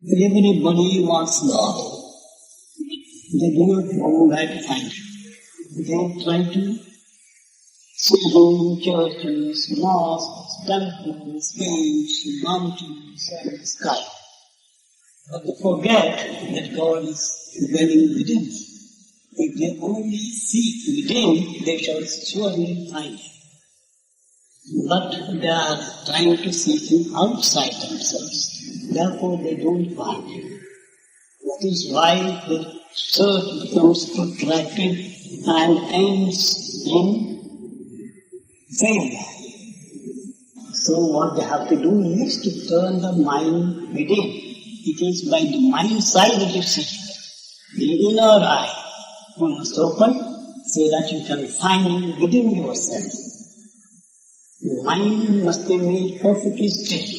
Everybody wants God. They do not know where to find Him. They try to see Him in churches, mosques, temples, hills, mountains, and the sky. But they forget that God is dwelling within. If they only seek within, they shall surely find Him. But they are trying to seek Him outside themselves. Therefore they don't find Him. That is why the search becomes protracted and ends in failure. So what they have to do is to turn the mind within. It is by the mind side that you see. The inner eye you must open so that you can find within yourself. The mind must be made perfectly still.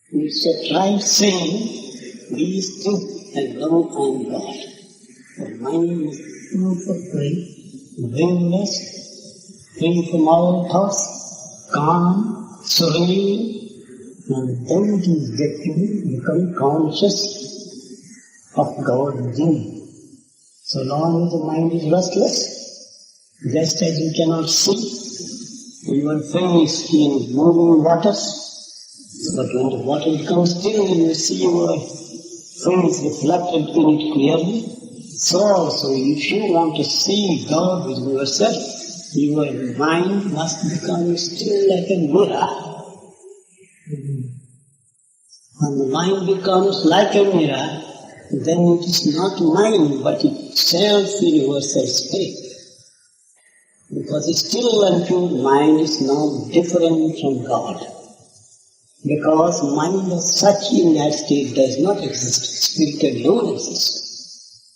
You should try saying, be still and know I am God. The mind must be perfectly blameless, free from all thoughts, calm, serene, and then it is that you become conscious of God within. So long as the mind is restless, just as you cannot see your face in moving waters, but when the water becomes still, you see your face reflected in it clearly. So also, if you want to see God within yourself, your mind must become still like a mirror. When the mind becomes like a mirror, then it is not mind, but itself in yourself spirit. Because a still and pure mind is now different from God. Because mind as such in that state does not exist. Spirit alone exists.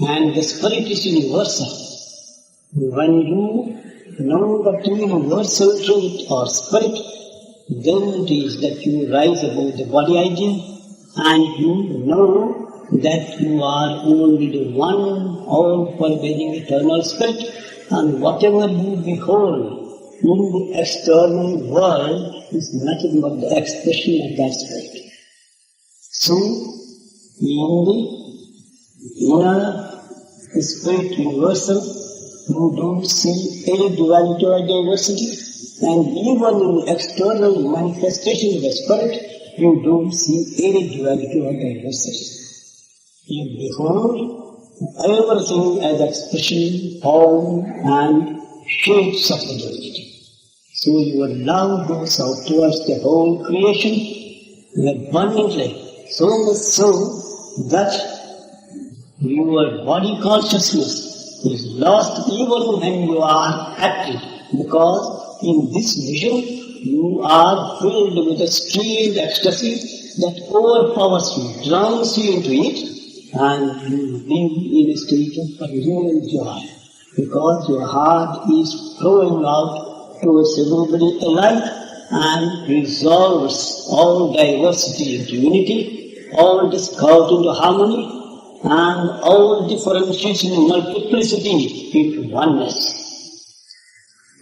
And the spirit is universal. When you know the true universal truth or spirit, then it is that you rise above the body idea and you know that you are only the one all-pervading eternal spirit, and whatever you behold in the external world is nothing but the expression of that spirit. So, in the inner spirit universal, you don't see any duality or diversity, and even in the external manifestation of the spirit, you don't see any duality or diversity. You behold everything as expression, form, and shapes of the duality. So your love goes out towards the whole creation abundantly, so much so that your body consciousness is lost even when you are active, because in this vision you are filled with a strange ecstasy that overpowers you, drowns you into it, and you live in a state of real joy, because your heart is flowing out towards everybody alike and resolves all diversity into unity, all discord into harmony, and all differentiation and multiplicity into oneness.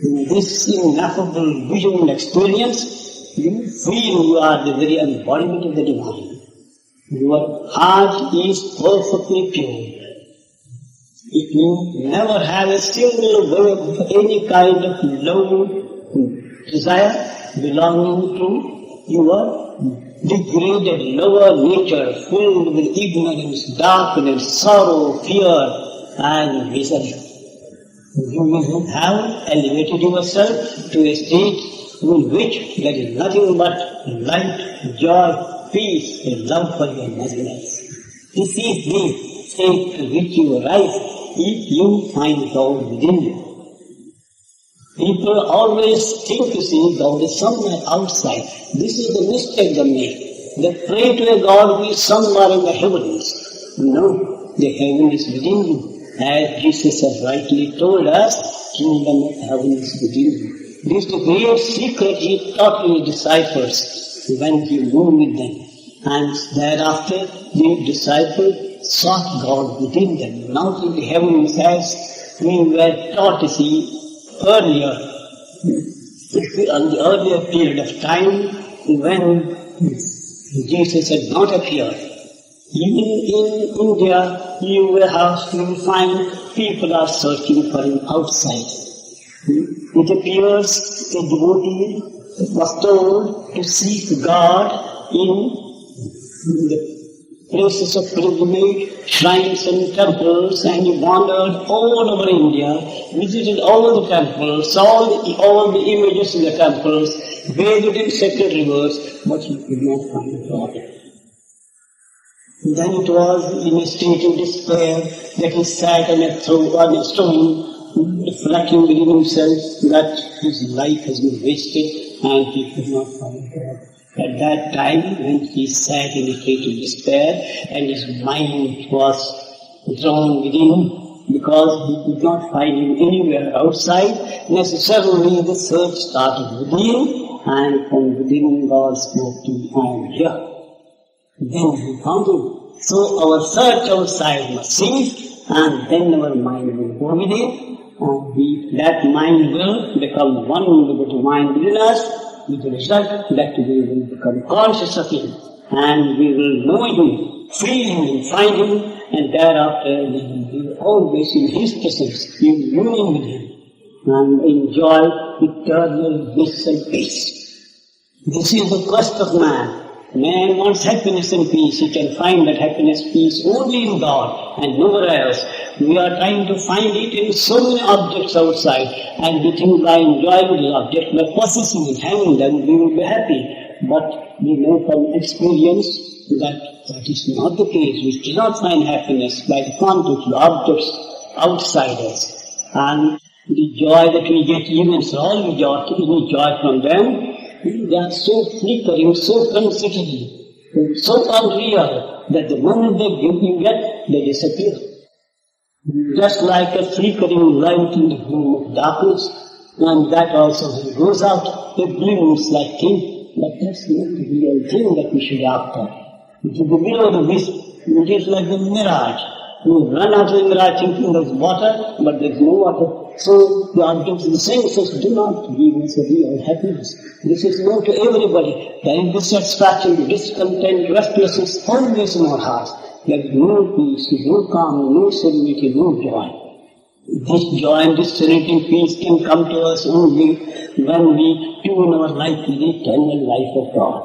In this ineffable vision and experience, you feel you are the very embodiment of the divine. Your heart is perfectly pure. If you never have a single word of any kind of low desire belonging to your degraded lower nature, filled with ignorance, darkness, sorrow, fear, and misery, you will have elevated yourself to a state in which there is nothing but light, joy, peace, and love for your nothingness. This is the state to which you arrive if you find God within you. People always think to see God is somewhere outside. This is the mistake they make. They pray to a God who is somewhere in the heavens. No, the heaven is within you. As Jesus has rightly told us, kingdom of heaven is within you. This is the great secret He taught His disciples when He moved with them. And thereafter the disciples sought God within them, not in the heavens as we were taught to see earlier, on the earlier period of time when Jesus had not appeared. Even in India, you will find people are searching for him outside. It appears a devotee was told to seek God in the places of pilgrimage, shrines and temples, and he wandered all over India, visited all the temples, saw all the images in the temples, bathed in sacred rivers, but he could not find God. Then it was in a state of despair that he sat on a stone, reflecting within himself that his life has been wasted and he could not find God. At that time, when he sat in a state of despair and his mind was drawn within because he could not find him anywhere outside, necessarily the search started within, and from within God spoke to him, I am here. Then he found him. So our search outside must cease, and then our mind will go within, and that mind will become one with the mind within us, with the result that we will become conscious of him, and we will know him, feel him, and find him, and thereafter we will be always in his presence, in union with him, and enjoy eternal bliss and peace. This is the quest of man. Man wants happiness and peace. He can find that happiness, peace only in God and nowhere else. We are trying to find it in so many objects outside, and we think by enjoying the object, by possessing and having them, we will be happy. But we know from experience that is not the case. We cannot find happiness by the contact of objects outside us. And the joy that we get, even small joy from them, they are so flickering, so transitory, so unreal, that the moment you get, they disappear. Just like a flickering light in the gloom of darkness, and that also when it goes out, it gleams like thing, but that's not the real thing that we should after. It is the below the mist, it is like the mirage. You run out of the mirage thinking there's water, but there's no water. So the objects in the senses do not give us a real happiness. This is known to everybody. There is dissatisfaction, discontent, restlessness always in our hearts. There is no peace, no calm, no serenity, no joy. This joy and this serenity and peace can come to us only when we tune our life to the eternal life of God.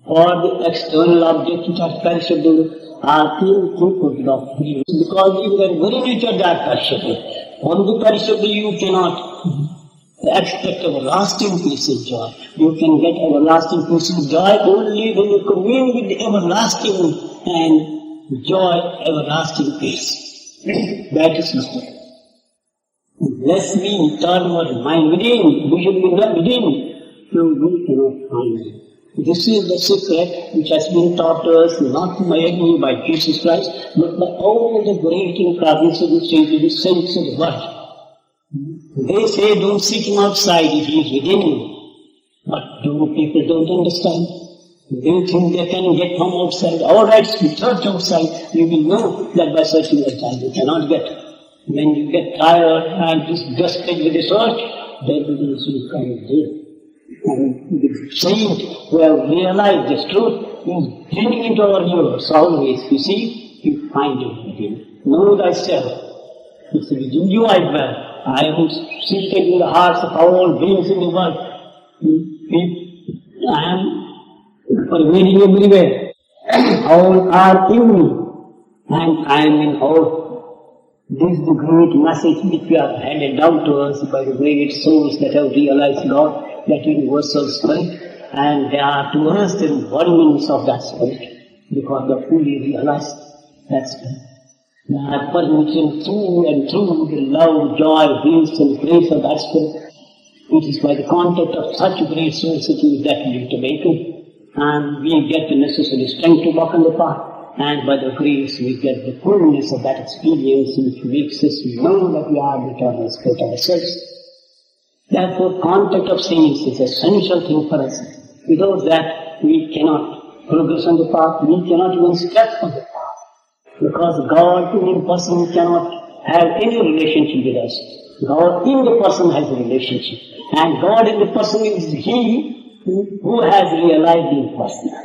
For the external objects which are perishable are capable of being, because in their very nature they are perishable. On the perishable you cannot expect everlasting peace and joy. You can get everlasting peace and joy only when you commune with the everlasting and joy, everlasting peace. That is not it. Unless we turn our mind within, vision within, so we cannot find it. This is the secret which has been taught to us not merely by Jesus Christ, but by all the great incarnations and sages, saints of the world. They say don't seek him outside if he is within you. But people don't understand. They think they can get from outside. Alright, we search outside. You will know that by searching outside you cannot get. When you get tired and disgusted with the search, then you will come there. And the saint who have realized this truth is bringing into our ears always. You see, you find it within. Know thyself. It's within you I dwell. I am seated in the hearts of all beings in the world. I am pervading everywhere. All are in me, and I am in all. This is the great message which we are handed down to us by the great souls that have realized God, that universal spirit, and they are to us the embodiments of that spirit, because they fully realized that spirit. They are permeating through and through the love, joy, bliss and grace of that spirit. It is by the contact of such great souls that we get to awaken, and we get the necessary strength to walk on the path. And by the grace we get the fullness of that experience which makes us know that we are the eternal spirit ourselves. Therefore, contact of saints is an essential thing for us. Without that, we cannot progress on the path, we cannot even step on the path. Because God in a person cannot have any relationship with us. God in the person has a relationship. And God in the person is He who has realized the impersonal.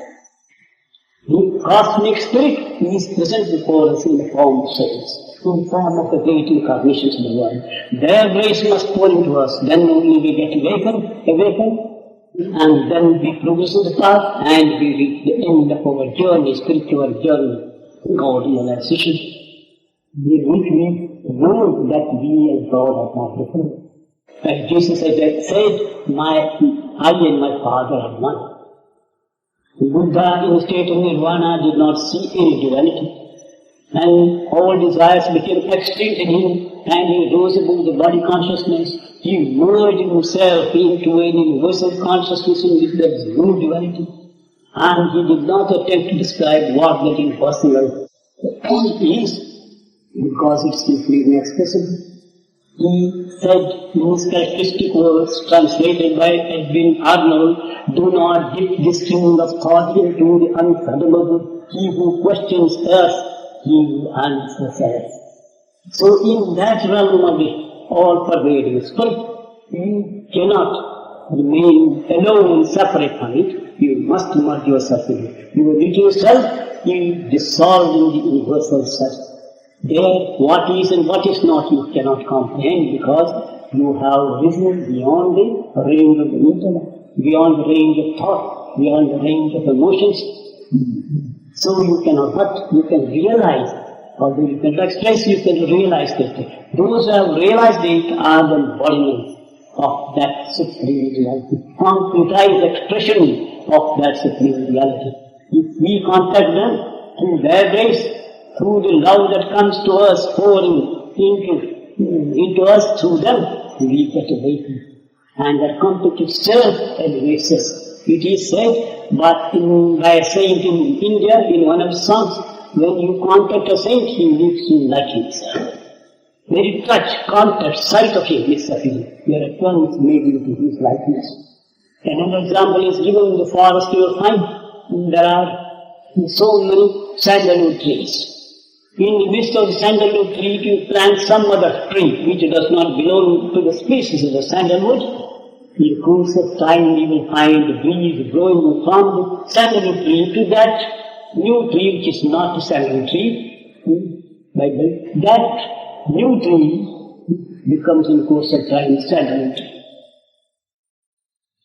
The cosmic spirit is present before us in the form of souls, in the form of the great incarnations of the world. Their grace must pour into us, then only we get awakened, and then we progress in the path, and we reach the end of our journey, spiritual journey, God realization. We know that we as God are not different. As Jesus said, I and my Father are one. Buddha in the state of nirvana did not see any duality. And all desires became extinct in him, and he rose above the body consciousness. He merged himself into an universal consciousness in which there is no duality. And he did not attempt to describe what that impersonal is, because it's simply inexpressible. He said in his characteristic words, translated by Edwin Arnold, do not dip this stream of thought into the unfathomable. He who questions us, he who answers us. So in that realm of the all-pervading spirit, you cannot remain alone and separate from it. You must merge yourself in it. You will little self, you dissolve in the universal self. There, what is and what is not, you cannot comprehend, because you have risen beyond the range of the intellect, beyond the range of thought, beyond the range of emotions. So you cannot, but you can realize, or you can express, you can realize that those who have realized it are the embodiments of that supreme reality, concretized expression of that supreme reality. If we contact them through their grace, through the love that comes to us, pouring into us through them, we get awakened. And that contact itself elevates us. It is said by a saint in India, in one of his songs, when you contact a saint, he leaves you like himself. Very touch, contact, sight of him is sufficient. You are at once made into his likeness. Another example is given in the forest. You will find there are so many sandalwood trees. In the midst of the sandalwood tree, if you plant some other tree which does not belong to the species of the sandalwood, in the course of time you will find the breeze blowing from the sandalwood tree to that new tree which is not the sandalwood tree. That new tree becomes in the course of time sandalwood tree.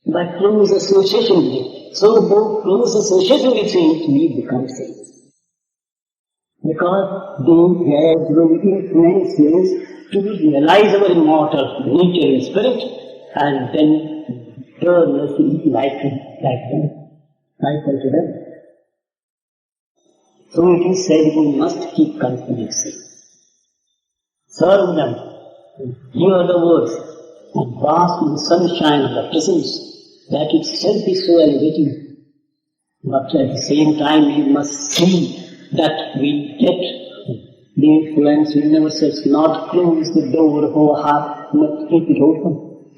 By close association with it. So by close association with saints, we become saints. Because they have the influences to realize our immortal nature and spirit, and then turn us into like unto them. So it is said we must keep confidence. Serve them, hear the words, and bask in the sunshine of the presence. That itself is so elevating. But at the same time we must see that we get the influence in ourselves, not close the door of our heart, but keep it open.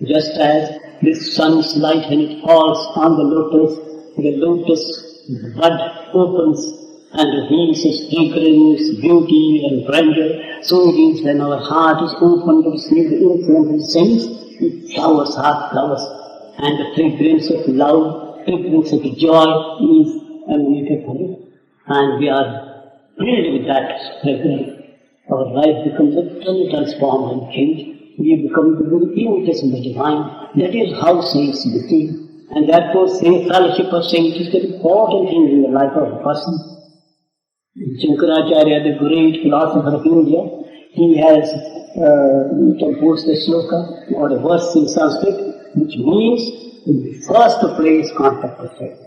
Just as the sun's light when it falls on the lotus bud opens and reveals its fragrance, beauty and grandeur. So it is when our heart is open to receive the influence of the saints, it flowers, heart flowers, and the fragrance of love, fragrance of joy is emanated from it. And we are filled with that fragrance. Our life becomes utterly transformed and changed. We become the very images of the divine. That is how saints became. And therefore, fellowship of saints is an important thing in the life of a person. Shankaracharya, the great philosopher of India, he has composed a sloka or a verse in Sanskrit, which means in the first place contact with saints.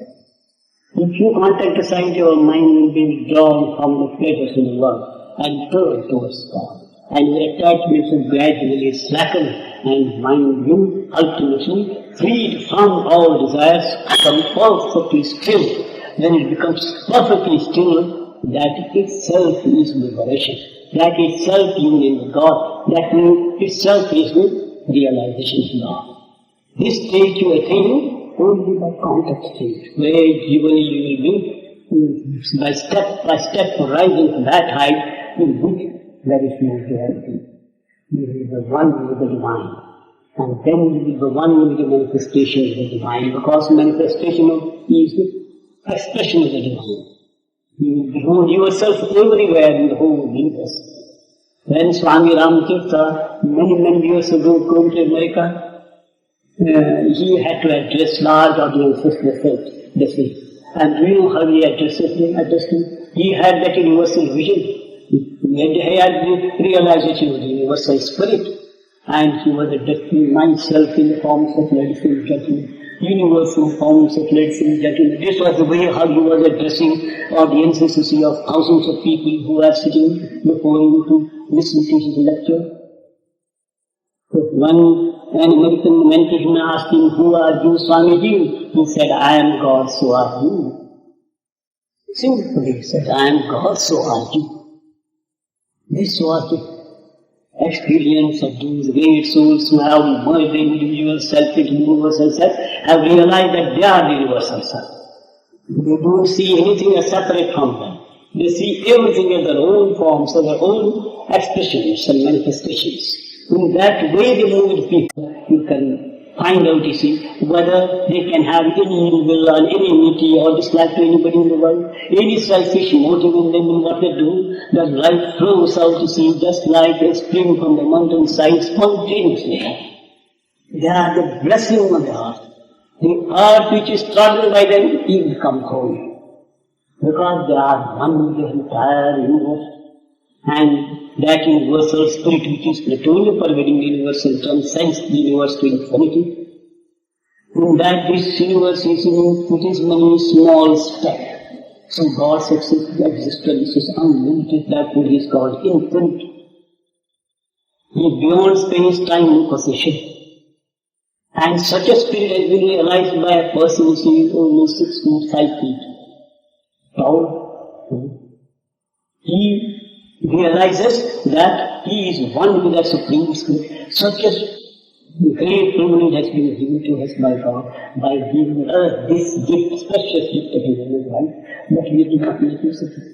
If you contact a saint, your mind will be withdrawn from the pleasures in the world and turn towards God. And your attachments will gradually slacken, and mind will ultimately, freed from all desires, become perfectly still. When it becomes perfectly still, that itself is liberation. That itself union with God. That itself is the realization of God. This state you attain only by contact state. Gradually you will be, by step rising to that height in which there is no duality. You is the one with the divine. And then you will be one with the manifestation of the divine, because manifestation is the expression of the divine. You will behold yourself everywhere in the whole universe. When Swami Ramatirtha, many years ago, came to America, he had to address large audiences, they say. And do you know how he addressed them? He had that universal vision. He had the realization of the universal spirit. And he was addressing myself in the forms of ladies and gentlemen, universal forms of ladies and gentlemen. This was the way how he was addressing audiences, you see, of thousands of people who are sitting before him to listen to his lecture. So an American went to him and asked him, "Who are you, Swamiji?" He said, "I am God, so are you." Simply he said, "I am God, so are you." This was the experience of those great souls who have merged the individual self into the universal self, have realized that they are the universal self. They don't see anything as separate from them. They see everything as their own forms, as their own expressions and manifestations. In that way they move with people. You can find out, you see, whether they can have any ill will or any enmity or dislike to anybody in the world, any selfish motive in them in what they do. The life flows out, you see, just like a spring from the mountain side spontaneously. They are the blessing of the earth. The earth which is trodden by them, it becomes holy. Because they are one with the entire universe. And that universal spirit which is not only pervading the universe and transcends the universe to infinity. In that this universe is in its many small steps. So God's existence is unlimited, that which is called infinite. He is beyond space-time and possession. And such a spirit has been realized by a person who is only 6 feet, 5 feet tall. He realizes that he is one with that Supreme Spirit. Such a great privilege has been given to us by God, by giving us this gift, precious gift of human life, but we do not make use of it.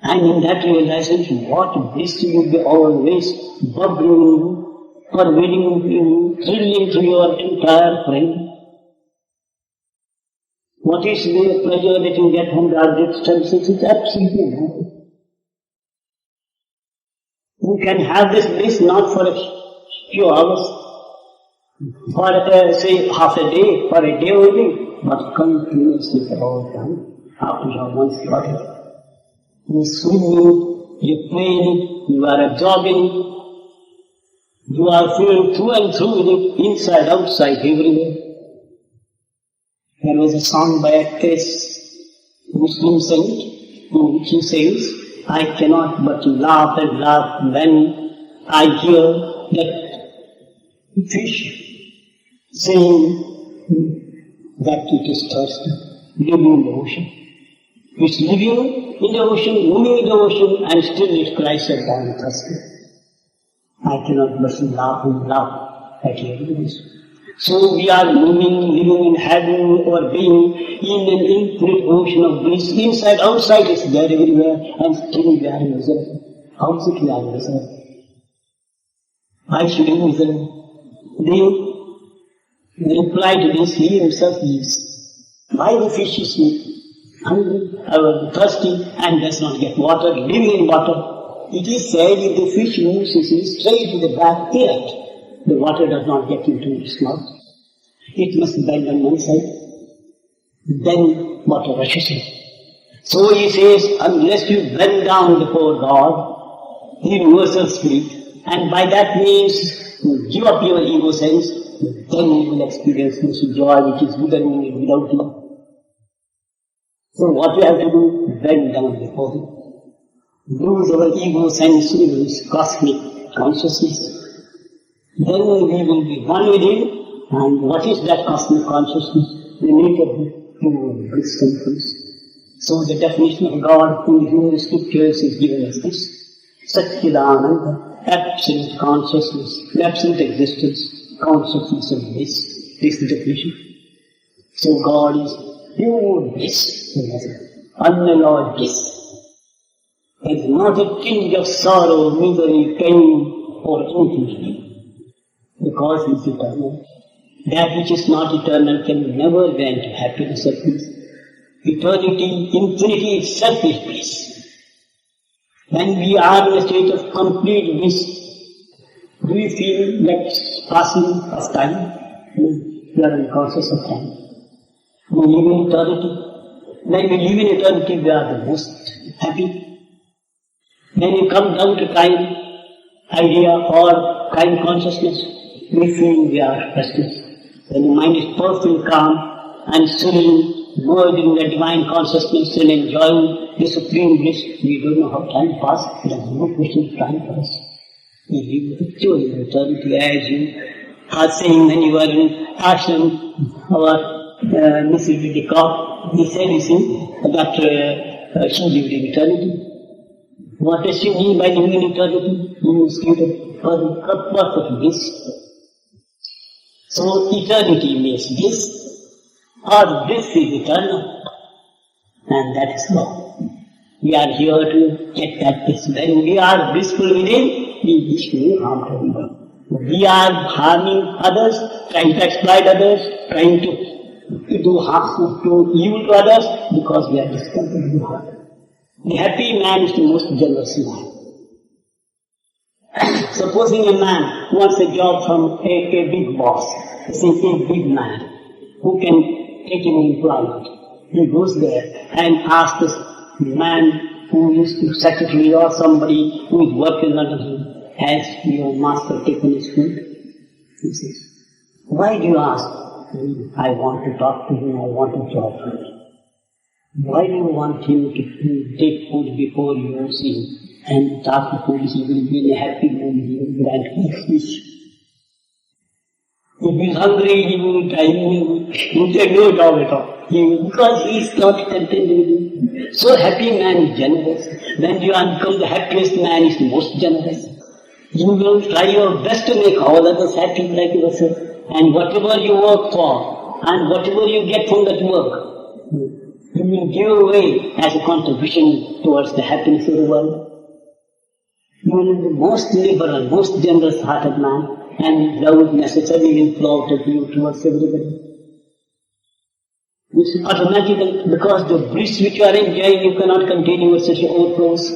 And in that realization, what bliss will be always bubbling in you, pervading in you, thrilling through your entire frame. What is the pleasure that you get from the object senses? It's absolutely nothing. You can have this bliss not for a few hours, for say half a day, for a day only, but continuously for all time, after you have once got it. You swim in it, you play in it, you are absorbed in it, you are filled through and through with it, inside, outside, everywhere. There was a song by a Muslim saint in which he says, "I cannot but laugh and laugh when I hear that fish saying that it is thirsty, living in the ocean. It's living in the ocean, moving in the ocean, and still it cries out, I am thirsty. I cannot but laugh and laugh at your. So we are moving, living in heaven or being in an infinite ocean of bliss. Inside, outside is there everywhere, and still we are miserable. How is it we are miserable? Why should we be miserable? The reply to this, he himself gives. Why the fish is hungry, thirsty, and does not get water, living in water? It is said if the fish moves straight to the back direct, the water does not get into its mouth. It must bend on one side. Then water rushes in. So he says, unless you bend down before God, the universal spirit, and by that means give up your ego sense, then you will experience this joy which is within you and without you. So what we have to do? Bend down before Him. Lose our ego sense in His cosmic consciousness. Then we will be one with Him. And what is that cosmic consciousness? The nature of pure bliss and peace. So the definition of God in the human scriptures is given as this: Satchidananda, absolute consciousness, absolute existence, consciousness of bliss. This is the definition. So God is pure bliss, unalloyed bliss. There is not a tinge of sorrow, misery, pain, or anything. because He is eternal. That which is not eternal can never grant happiness or peace. Eternity, infinity itself is bliss. When we are in a state of complete bliss, do you feel like passing of time? You are unconscious of time. We live in eternity. When we live in eternity, we are the most happy. When you come down to time idea or time consciousness, we feel we are restless. When the mind is perfectly calm and serene, merged in the divine consciousness and enjoying the supreme bliss, we don't know how time passes. There is no question of time for us. We live actually in eternity, as you are saying when you were in ashram, our Mrs. Vidikar, he said, you see, that she lived in eternity. What does she mean by living in eternity? In a state of perfect bliss. So eternity means bliss, or bliss is eternal, and that is all. We are here to get that bliss. When we are blissful within, we wish no harm to anyone. We are harming others, trying to exploit others, trying to do harm, to evil to others, because we are discontented in heart. The happy man is the most generous man. Supposing a man wants a job from a big boss, say a big man, who can take him in employment. He goes there and asks this man who is the secretary or somebody who is working under him, has your master taken his food? He says, why do you ask? I want to talk to him, I want a job from him. Why do you want him to take food before you see him? And after food he will be in a happy mood, he will grant his wish. If he is hungry, he will he will take no job at all. Because he is not content with it. So happy man is generous. When you become the happiest man, is the most generous. You will try your best to make all others happy like yourself. And whatever you work for, and whatever you get from that work, you will give away as a contribution towards the happiness of the world. You will be the most liberal, most generous-hearted man, and love necessarily will flow out of you towards everybody. It's automatically, because the bliss which you are enjoying, you cannot continue with such overflows.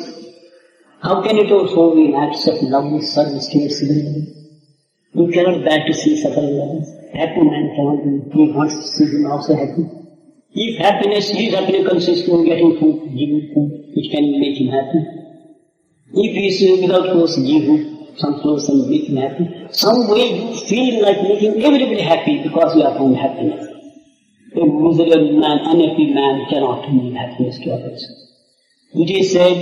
How can it overflow in acts of lovely service towards everybody? You cannot bear to see suffering others. Happy man cannot be, he wants to see them also happy. If his happiness consists in getting food, giving food, which can make him happy. If he is without clothes, give him some clothes and make him happy. Some way you feel like making everybody happy because you have found happiness. A miserable man, unhappy man cannot give happiness to others. It is said,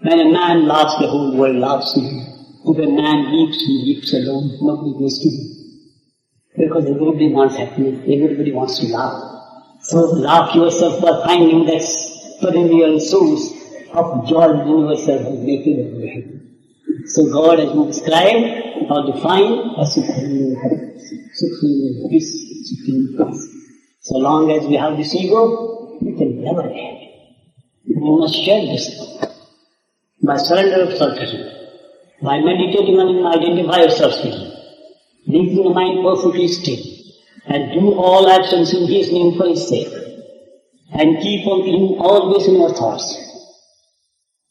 when a man laughs, the whole world laughs with him. If a man weeps, he weeps alone, nobody goes to him. Because everybody wants happiness, everybody wants to laugh. So laugh yourself by finding that perennial source of joy in yourself and making everybody happy. So God has described or defined as supreme happiness, supreme bliss, supreme peace. So long as we have this ego, we can never be happy. We must share this by surrender of self to Him. By meditating on Him, identify ourselves with Him. Making the mind perfectly still. And do all actions in His name for His sake. And keep on Him always in our thoughts.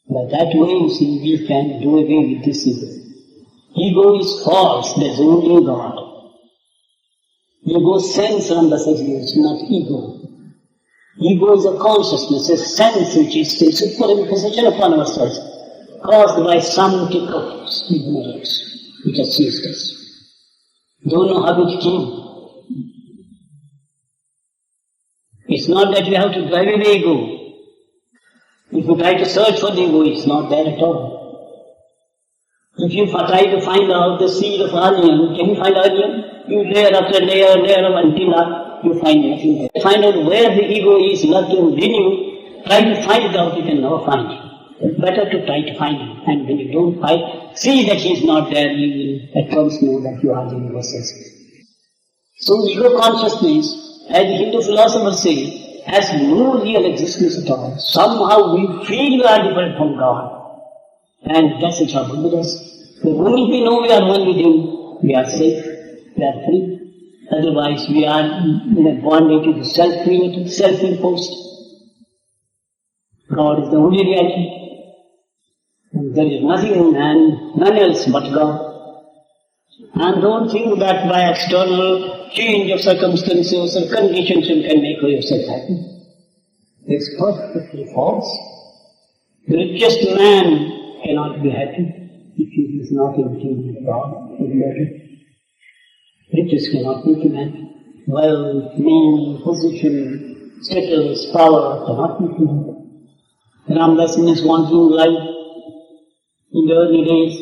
By that way, you see, we can do away with this ego. Ego is false, there's only God. Ego sense Ramdas says it's not ego. Ego is a consciousness, a sense which is still superimposition upon ourselves, caused by some tick of ignorance which has seized us. Don't know how it came. It's not that we have to drive away ego. If you try to search for the ego, it's not there at all. If you try to find out the seed of onion, can you find onion? You layer after layer until you find nothing there. Find out where the ego is lurking within you, try to find it out, you can never find it. It's better to try to find it. And when you don't find, see that he is not there, you will at once know that you are the universal. So ego consciousness, as the Hindu philosophers say, has no real existence at all. Somehow we feel we are different from God. And that's the trouble with us. The moment we know we are one with Him, we are safe, we are free. Otherwise, we are in a bondage to the self-created, self-imposed. God is the only reality. And there is nothing in man, none else but God. And don't think that by external change of circumstances or conditions you can make yourself happy. It's perfectly false. The richest man cannot be happy if he is not in tune with God. Riches cannot make him happy. Wealth, name, position, status, power cannot make him happy. Ramdas in his wandering life, in the early days,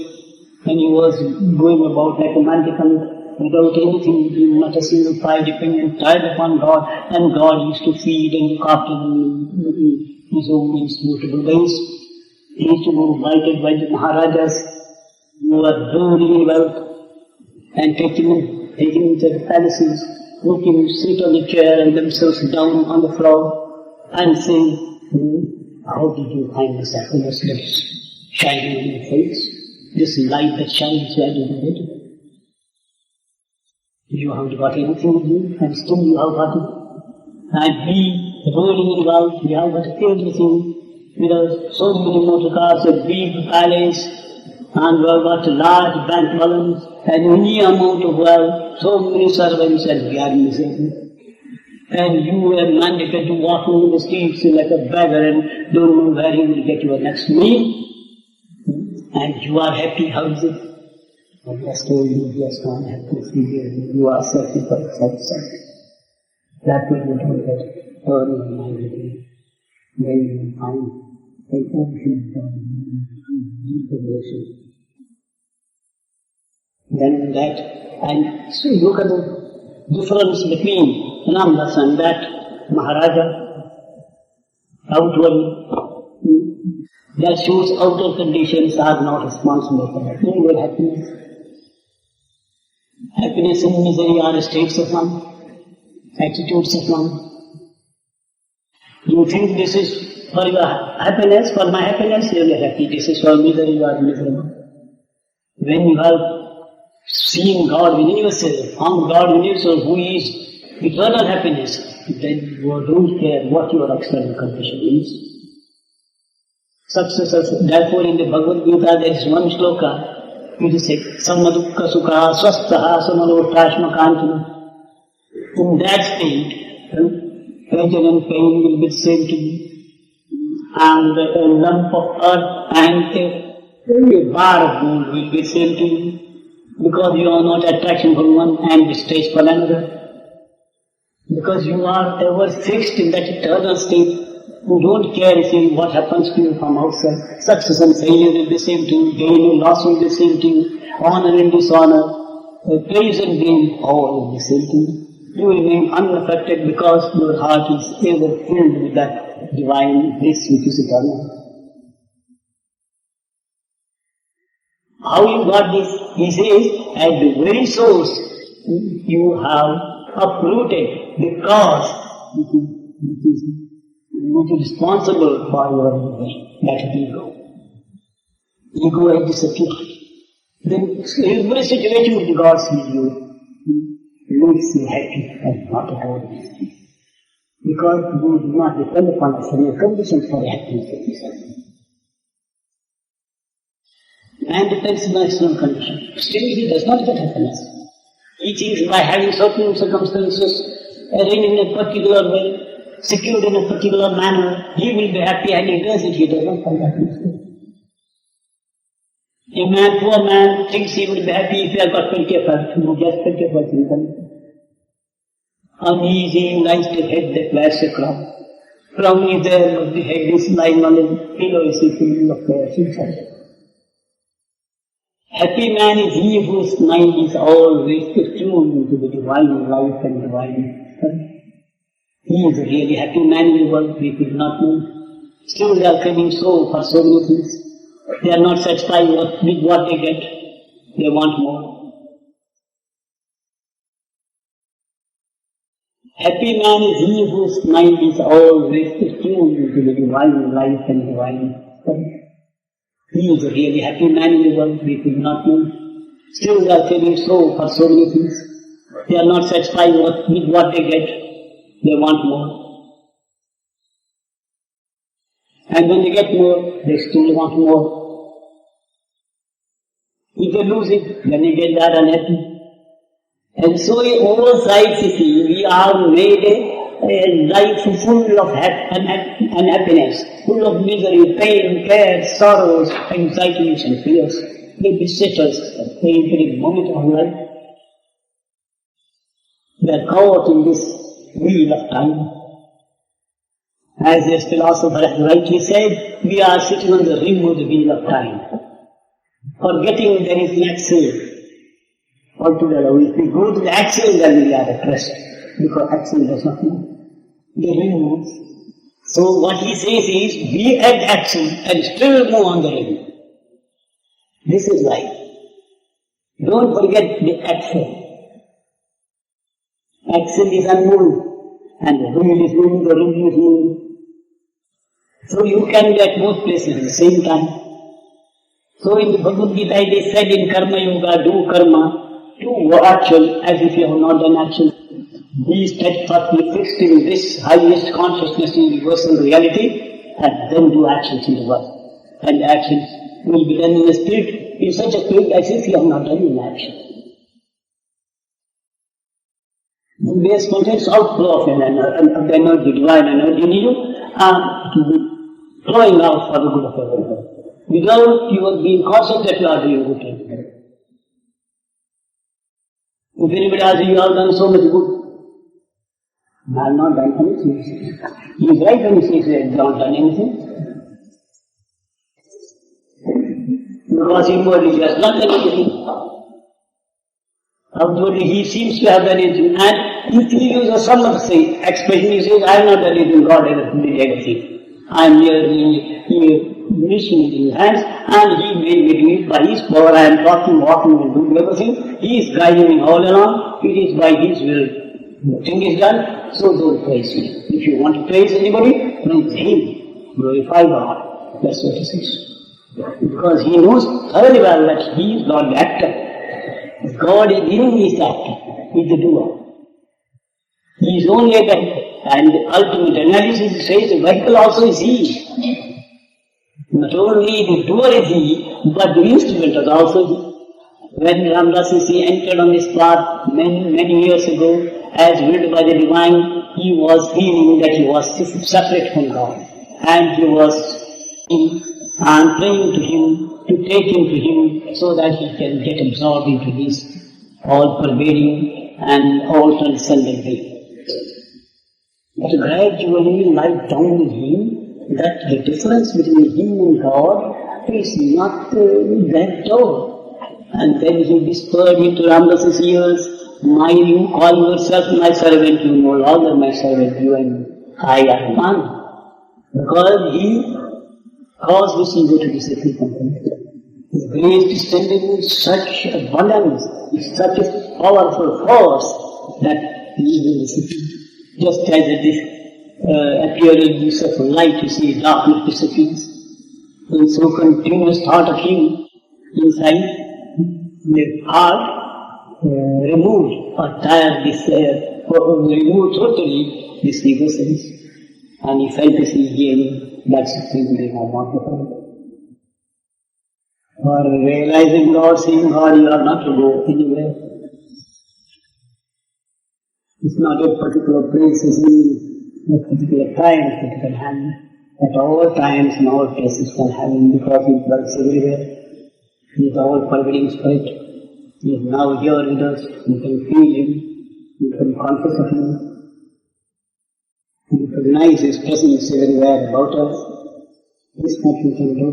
when he was going about like a mendicant, without anything, not a single pie, dependent, tied upon God, and God used to feed and look after him in his own inscrutable ways. He used to be invited by the Maharajas who were rolling in wealth and take him into the palaces, make him sit on the chair and themselves down on the floor and say, how did you find this happiness that is shining in your face? This light that shines right in the middle. You haven't got anything with you, and still you have got it. And we, rolling in wealth, we have got everything with us, so many motor cars, a big palace, and we have got large bank balance, and any amount of wealth, so many servants, and we are miserable. And you are mandated to walk in the streets like a beggar and don't know where you will get your next meal. And you are happy, how is it? I just told you, just not happy, you are satisfied, That will be done that early mindedly. Then you will find an ocean of deep relation. Then that, and so look at the difference between Ramdas and that Maharaja, outward. That shows outer conditions are not responsible for inward happiness. Happiness and misery are states of one, attitudes of one. You think this is for your happiness, for my happiness, you will be happy. This is for misery, you are miserable. When you have seen God within yourself, found God within yourself who is eternal happiness, then you don't care what your external condition is. Therefore, in the Bhagavad Gita, there is one shloka, which is Sammadukka Sukha Swastaha Samalotashmakantana. In that state, pleasure and pain will be the same to you, and a lump of earth and a bar of gold will be the same to you, because you are not attraction for one and distaste for another. Because you are ever fixed in that eternal state. You don't care if what happens to you from outside. Success and failure will be the same to you, gain and loss will be the same to you, honor and dishonor, praise and blame, all will be the same to you. You remain unaffected because your heart is ever filled with that divine bliss which is eternal. How you got this? He says, at the very source, you have uprooted the cause which is responsible for your that ego. Ego has disappeared. Then every situation with God sees you makes you happy and not at all. Because you do not depend upon external conditions for happiness. Man depends on external conditions. Still he does not get happiness. He thinks by having certain circumstances arranged in a particular way, secured in a particular manner, he will be happy, and he does it, he does not find happiness. A poor man thinks he will be happy if he has got plenty of wealth, just plenty of wealth income. Uneasy lies the head that wears a crown. Crown is there, but the head is lying on the pillow, is full of prayers inside. Happy man is he whose mind is always attuned to the divine life and divine strength. He is a really happy man in the world, we could not know. Still they are craving so for so many things. They are not satisfied with what they get. They want more. Happy man is he whose mind is always attuned to the divine life and divine strength. He is a really happy man in the world, we could not know. Still they are feeling so for so many things. They are not satisfied with what they get. They want more. And when they get more, they still want more. If they lose it, then again they are unhappy. And so in all sides, you see, we are made a life full of unhappiness, full of misery, pain, care, sorrows, anxieties and fears. They beset us at every moment of life. We are caught in this wheel of time. As this philosopher has rightly said, we are sitting on the rim of the wheel of time, forgetting there is an axle. Altogether, if we go to the axle, then we are at rest, because axle does not move. The rim moves. So what he says is, be at axle and still move on the rim. This is life. Don't forget the axle. Axle is unmoved, and the wheel is moving, the rim is moving. So you can be at both places at the same time. So in the Bhagavad Gita they said in Karma Yoga, do karma, do action as if you have not done action. Be steadfastly fixed in this highest consciousness in universal reality, and then do actions in the world. And actions will be done in a spirit, in such a spirit as if you have not done any action. There is spontaneous outflow of the energy, divine energy in you, to be flowing out for the good of everyone. Without you being conscious that you are doing good things. If anybody asks you, you have done so much good, I have not done anything. He is right when he says he has not done anything. Because inwardly he has not done anything. Outwardly he seems to have done anything. And if he uses some of the expression, he says, I have not done anything, God did everything. I am here mission in his hands, and he made me do it by his power. I am talking, walking, and doing everything. He is guiding me all along. It is by his will. The thing is done, so don't praise me. If you want to praise anybody, praise him. Glorify God. That's what he says. Because he knows thoroughly well that he is not the actor. God in him is the actor. He is the doer. He is only a vehicle. And the ultimate analysis says the vehicle also is he. Not only the doer is he, but the instrument is also he. When Ramdas entered on this path many years ago, as willed by the divine, he was feeling that he was separate from God. And he was praying to him, to take him to him, so that he can get absorbed into this all-pervading and all-transcendent way. But gradually light dawned on him that the difference between him and God is not that tall. And then he whispered into Ramdas' ears, you call yourself my servant, you no longer my servant, you and I are one. Because he caused this ego to disappear completely. His grace descended in such abundance, with such a powerful force that the ego disappeared. Just as at this appearance of light, you see, darkness disappears. And so continuous thought of him inside, the heart removed or tired this, removed totally this ego sense. And he felt this again, that's the thing they have wanted. For realizing God, seeing God, you are not to go anywhere. It's not a particular place, it's in a particular time that it can have. At all times and all places can have him, because he dwells everywhere. He is the all-pervading spirit. He is now here with us. You can feel him. You can conscious of him. You recognize his presence everywhere about us. This much we can do.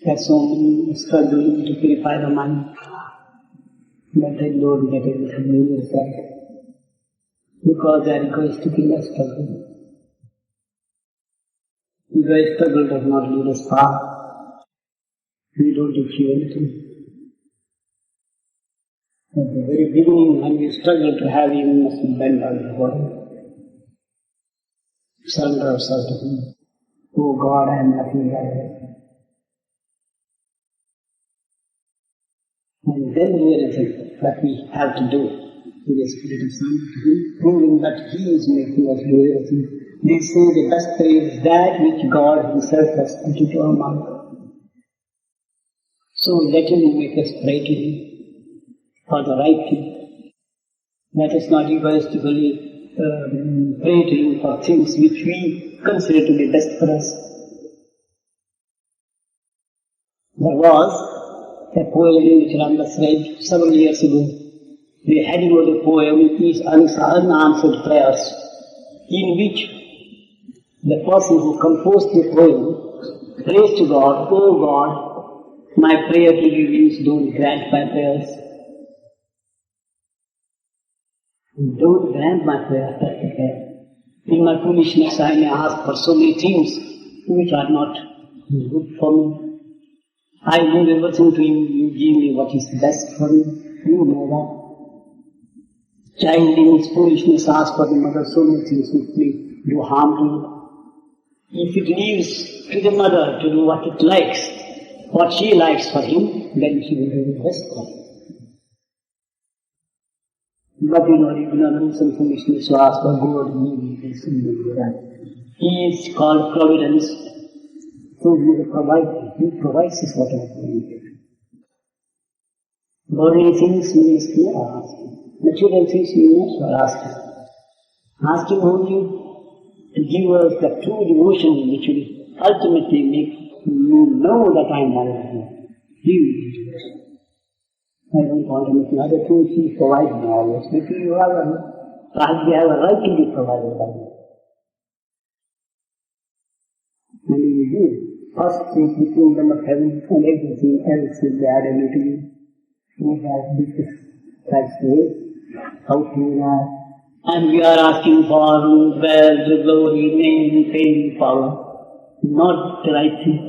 That's only struggling to purify the mind. But they don't get everything in yourself. Because the ego is taking a struggle. The struggle does not lead us far. We don't achieve anything. At the very beginning, when we struggle to have him, must bend our body. Surrender ourselves to him. Oh God, I am nothing but then do anything that we have to do. To the Spirit of Swami, proving that He is making us do everything. They say the best prayer is that which God Himself has put into our mouth. So let Him make us pray to Him for the right thing. Let us not egoistically pray to Him for things which we consider to be best for us. There was a poem which Ramdas read several years ago. The heading of the poem is Unanswered Prayers, in which the person who composed the poem prays to God, "Oh God, my prayer to you is don't grant my prayers. Don't grant my prayers, that's the prayer. In my foolishness I may ask for so many things which are not good for me. I leave everything to you, you give me what is best for me, you know that. Child in his foolishness asks for the mother so many things which may do harm to him. If it leaves to the mother to do what it likes, what she likes for him, then she will do the best for him. But ignorance and foolishness to ask for God, He is called Providence, so He will provide. He provides us whatever we need. Bodily things we must never ask Him. Natural things we never ask Him. Ask Him only to give us the true devotion which will ultimately make you know that I am one. He will do it. I don't want anything other things He provides me always. Maybe we have a right to be provided by Him. And He will do it. First seek the kingdom of heaven and everything else will be added unto you. We have this Christ's way. How to know? And we are asking for wealth, glory, name, fame, power. Not the right thing.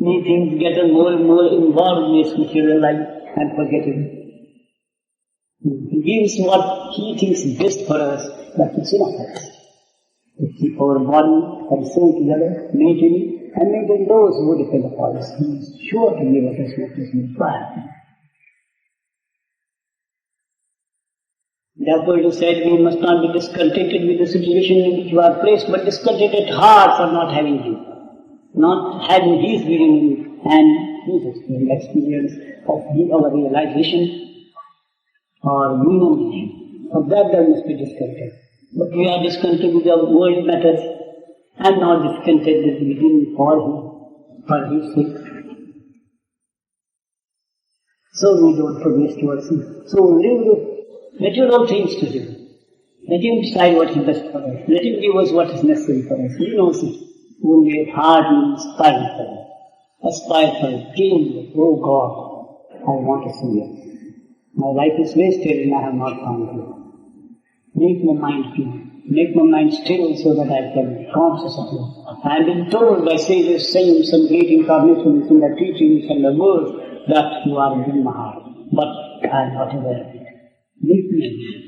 Many things get more and more involved in this material life and forget Him. He gives what He thinks best for us, that is enough for us. To keep our body and soul together, mentally, and maintain those who depend upon us. He is sure to give us as much as we require. Therefore it is said we must not be discontented with the situation in which we are placed, but discontented heart for not having Him. Not having His vision and His experience of our realization or union with Him. For that there must be discontent. But we are discontented with our world matters and not discontented with Him for Him, for His sake. So we don't progress towards Him. So live with natural things to Him. Let Him decide what is best for us. Let Him give us what is necessary for us. He knows it. Only a heart will aspire for it. Aspire for it. Dream it. Oh God, I want to see You. My life is wasted and I have not found You. Make my mind clear. Make my mind still so that I can be conscious of You. I have been told by sages saying some great incarnations in their teachings and the words that You are within my heart. But I am not aware of it. Make me aware.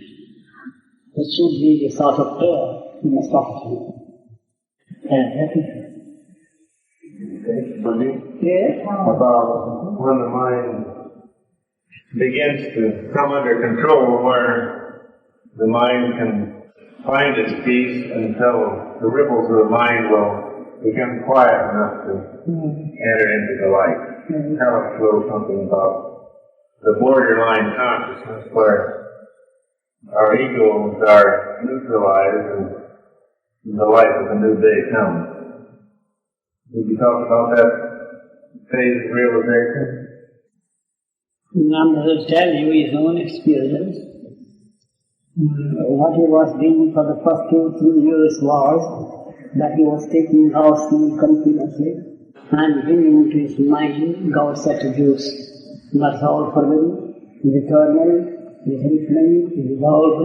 It should be a sort of prayer. You must offer to Him. Yes? About when the mind begins to come under control, where the mind can find its peace until the ripples of the mind will become quiet enough to enter into the light. Tell us a little something about the borderline consciousness where our egos are neutralized and the light of the new day comes. Did you talk about that phase of realization? Ramdas will tell you his own experience. What he was doing for the first 2-3 years was that he was taking God's name continuously and bringing into his mind God's attributes. That's all forbidden, is eternal, is infinite, is all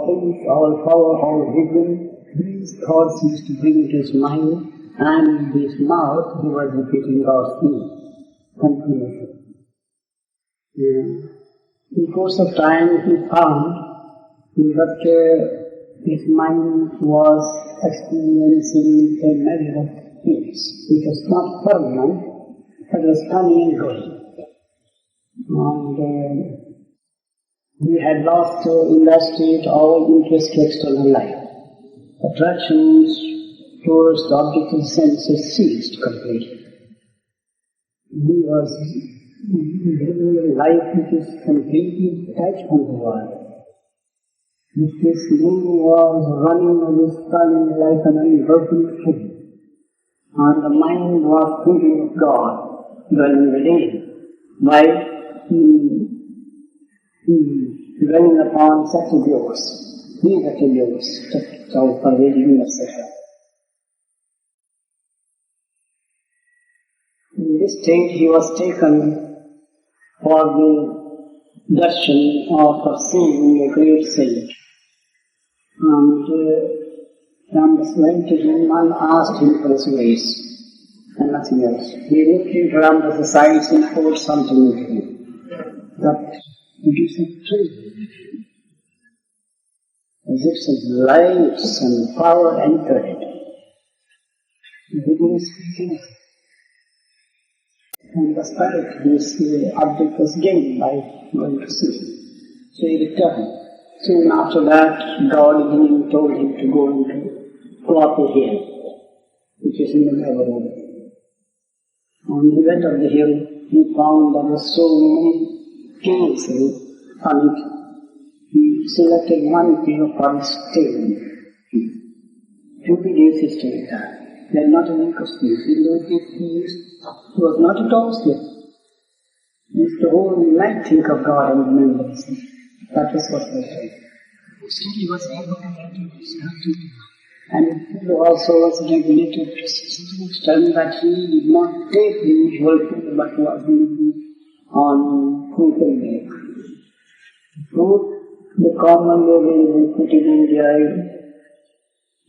things, all power, all wisdom. These thoughts he used to bring into his mind, and in his mouth he was repeating God's name continuously. In course of time he found that his mind was experiencing a measure of peace. It was not permanent, but was coming and going. And we had lost in that state all interest to external life. Attractions towards the object of the senses ceased completely. He was living a life which is completely detached from the world. If this moon was running on the sun like an unbroken stream, and the mind was thinking of God during the day, while dwelling upon such views, these attributes of pervading, etc. In this state he was taken for the darshan of seeing a great saint. And Ramdas went to him and asked him for his ways, and nothing else. He looked into Ramdas' aside and poured something into him. That it is a truth. As if some lights and power entered it. He began speaking. And the spirit, this object was gained by going to see. So he returned. Soon after that, God again told him to go up the hill, which is in the neighborhood. And he went up the hill, he found there were so many caves on it. He selected one cave for his stay. 20 days he stayed there. They had not a week of sleep. In those days he was not at all sleep. He used to whole night think of God and remember his name. That was what he was doing. Still he was able to get into his activity. And he also was regulated to such an extent that he did not take the usual food but was living on fruit and milk. Fruit, the common way we put in India,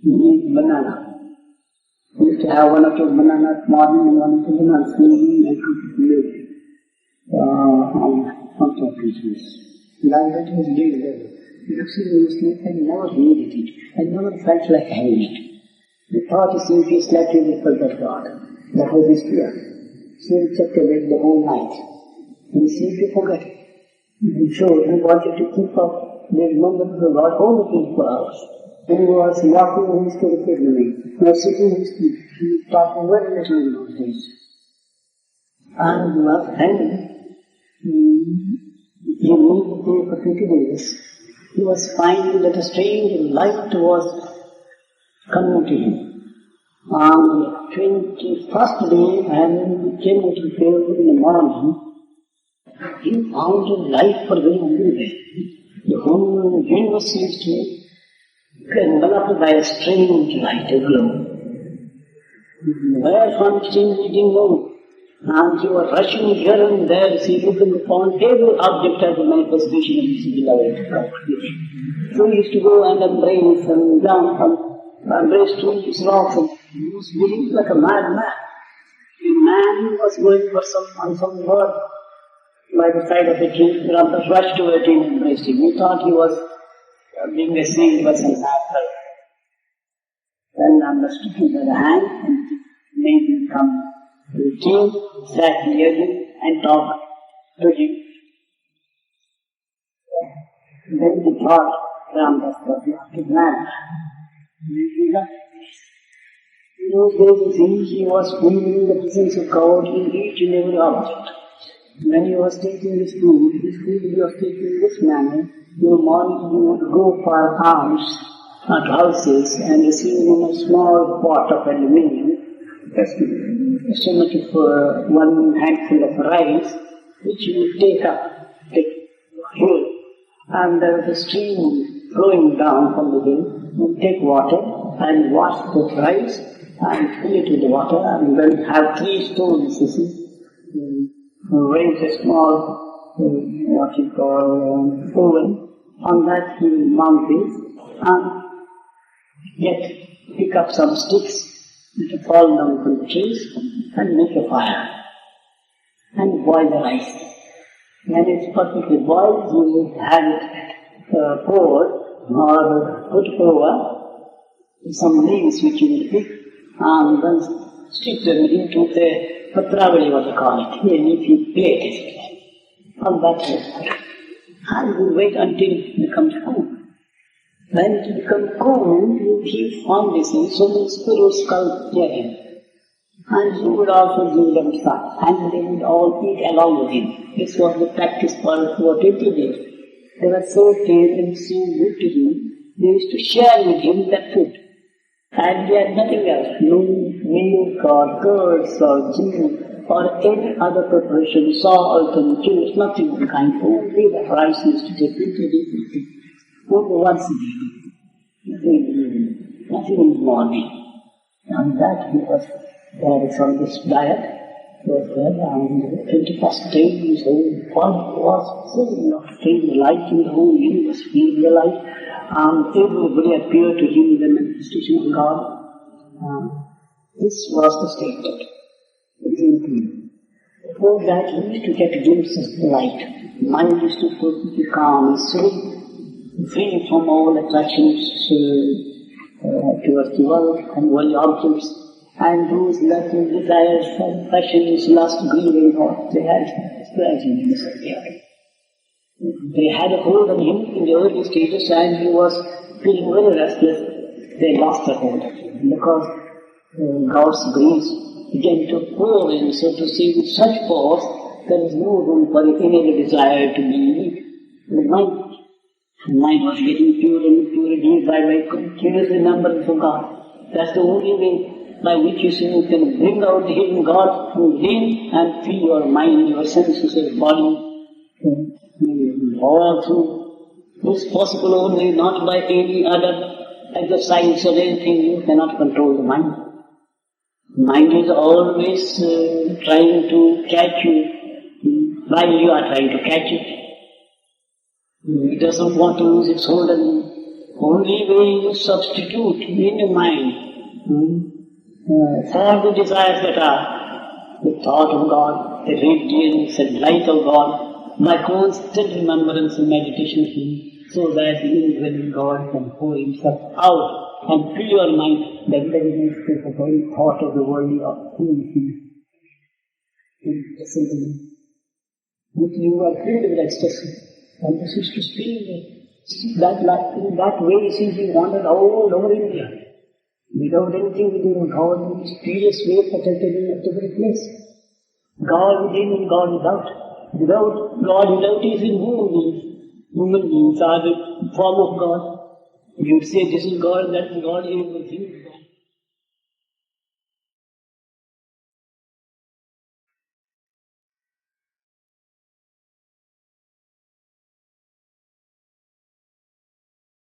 he eats banana. He used to have one or two bananas at morning and one or two bananas in the evening and cook it milk on top of his. Like that he was doing well. He looked at me sleep and never needed it. I never felt like having it. He thought if he slept he would forget God. That was his fear. So he kept awake the whole night. And he seemed to forget it. And so he wanted to keep up the remembrance of God only 24 hours. When he was walking, he used to repeat the name. When he was sitting, he was talking very little in those days. And he was hanging. He moved for 20 days. He was finding that a strange light was coming to him. On the 21st day, when he came to the field in the morning, he found a light for going everywhere. The whole universe seems to be enveloped by a strange light, a glow. Where from strange he didn't know. And he was rushing here and there, looking upon every object as a manifestation of his beloved God. So he used to go and embrace and jump and embrace trees, rocks, and he was behaving like a madman. A man who was going for some bird by the side of the tree, Ramdas rushed toward him and embraced him. He thought he was being received by some master. Then Ramdas took him by the hand and made him come. The king sat near him and talked to him. Then he thought, Ramdas was not a man. In those days, he was feeling the presence of God in each and every object. When he was taking his food he was taking in this manner. In the morning he would go for alms at houses and receive in a small pot of aluminium. So much of one handful of rice, which you would take hill, and there was a stream flowing down from the hill. You would take water and wash the rice and fill it with the water, and then have 3 stones, raise a small, what you call, oven. On that he will mount this and pick up some sticks which will fall down from the trees and make a fire and boil the rice. When it's perfectly boiled, you will have it poured or put over some leaves which you will pick and then stick them into the patravali, what they call it, a leafy plate. on that level. And we wait until it becomes cool. When it becomes cool, he found this in so many spirits called him. And he would also give them some, and they would all eat along with him. This was the practice for 20 days. They were so tame and so good to him, they used to share with him that food. And he had nothing else, no milk or curds or ghee or any other preparation, salt and juice, nothing of the kind. Only the rice he used to take 20 days, only once a day, nothing in the morning. And that he was there from this diet. He was there, and the 21st day his whole body was full of the light in the whole universe, feeling the light, and everybody appeared to him in the manifestation of God. This was the state that he came to. Before that, he used to get glimpses of the light. Mind used to be calm and sweet, free from all attractions towards the world and worldly objects, and those lacking desires and passions, lust, greed and all, they had gradually disappeared. They had a hold on him in the early stages, and he was feeling very restless. They lost the hold of him because God's grace began to pour in, so to say, with such force, there is no room for any desire to be in the mind. The mind was getting pure and pure by continuous remembrance of God. That's the only way by which you can bring out the hidden God through Him and free your mind, your senses, your body, all through. This is possible only not by any other exercise or anything. You cannot control the mind. Mind is always trying to catch you while you are trying to catch it. It doesn't want to lose its hold on you. Only way you substitute in your mind for the desires that are the thought of God, the radiance and light of God, by constant remembrance and meditation of Him, so that the indwelling God can pour Himself out and fill your mind, then there is the very thought of the worldly things. If you are filled with ecstasy, and this is to feel that in that way seems to wander all over India, without anything within God, in mysterious way protected in every place. God within and God without. Without God, without is in human beings. Human beings are the form of God. You say this is God, that is God, everything is God.